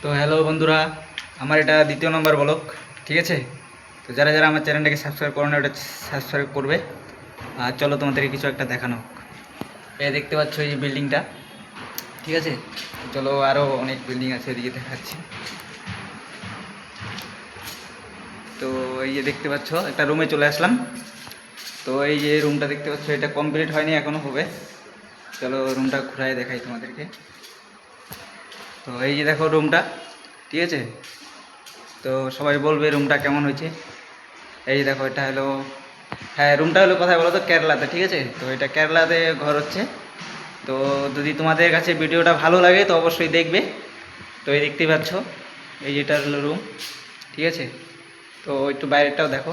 তো হ্যালো বন্ধুরা, আমার এটা দ্বিতীয় নম্বর ব্লগ, ঠিক আছে। তো যারা যারা আমার চ্যানেলটাকে সাবস্ক্রাইব করো না, ওটা সাবস্ক্রাইব করবে। আর চলো তোমাদেরকে কিছু একটা দেখানো হোক। এই দেখতে পাচ্ছ এই বিল্ডিংটা, ঠিক আছে। চলো আরও অনেক বিল্ডিং আছে, এদিকে দেখাচ্ছি। তো এই যে দেখতে পাচ্ছ একটা রুমে চলে আসলাম। তো এই যে রুমটা দেখতে পাচ্ছ, এটা কমপ্লিট হয়নি, এখনও হবে। চলো রুমটা ঘুরাই দেখাই তোমাদেরকে। তো এই যে দেখো রুমটা, ঠিক আছে। তো সবাই বলবে রুমটা কেমন হয়েছে। এই দেখো এটা হলো, হ্যাঁ রুমটা হলো কোথায় বলো তো, কেরালাতে, ঠিক আছে। তো এটা কেরালাতে ঘর হচ্ছে। তো যদি তোমাদের কাছে ভিডিওটা ভালো লাগে তো অবশ্যই দেখবে। তো এই দেখতেই পাচ্ছ, এই যেটা হলো রুম, ঠিক আছে। তো একটু বাইরেটাও দেখো,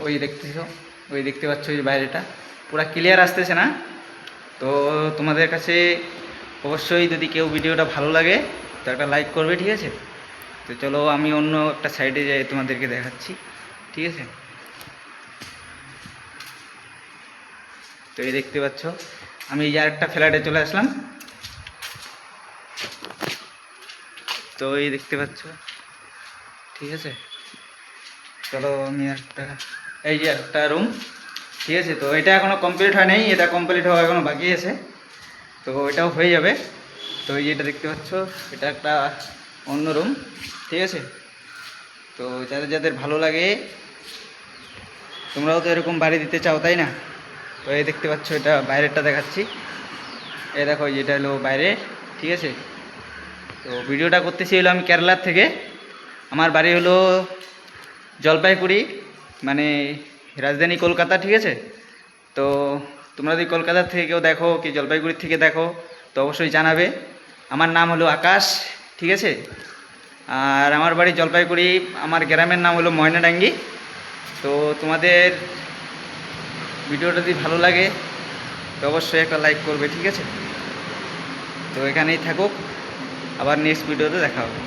ওই দেখতেছ, ওই দেখতে পাচ্ছ ওই বাইরেটা পুরা ক্লিয়ার আসতেছে না। তো তোমাদের কাছে অবশ্যই যদি কেউ ভিডিওটা ভালো লাগে তো একটা লাইক করবে, ঠিক আছে। তো চলো আমি অন্য একটা সাইডে যাই, তোমাদেরকে দেখাচ্ছি, ঠিক আছে। তো এই দেখতে পাচ্ছ আমি এই আরেকটা ফ্ল্যাটে চলে আসলাম। তো এই দেখতে পাচ্ছ, ঠিক আছে। চলো আমি একটা, এই যে একটা রুম, ঠিক আছে। তো এটা এখনও কমপ্লিট হয় নাই, এটা কমপ্লিট হওয়া এখনও বাকি আছে। তো এটাও হয়ে যাবে। তো এই যে এটা দেখতে পাচ্ছ, এটা একটা অন্য রুম, ঠিক আছে। তো যাদের যাদের ভালো লাগে, তোমরাও তো এরকম বাড়ি দিতে চাও, তাই না। তো এই দেখতে পাচ্ছ এটা বাইরেরটা দেখাচ্ছি। এই দেখো যেটা হলো বাইরে, ঠিক আছে। তো ভিডিওটা করতেছি হলো আমি কেরালার থেকে। আমার বাড়ি হলো জলপাইগুড়ি, মানে রাজধানী কলকাতা, ঠিক আছে। তো তোমরা যদি কলকাতা থেকে কেউ দেখো কি জলপাইগুড়ির থেকে দেখো তো অবশ্যই জানাবে। আমার নাম হলো আকাশ, ঠিক আছে। আর আমার বাড়ি জলপাইগুড়ি, আমার গ্রামের নাম হলো ময়নাডাঙ্গি। তো তোমাদের ভিডিওটা যদি ভালো লাগে তো অবশ্যই একটা লাইক করবে, ঠিক আছে। তো এখানেই থাকুক, আবার নেক্সট ভিডিওতে দেখা হবে।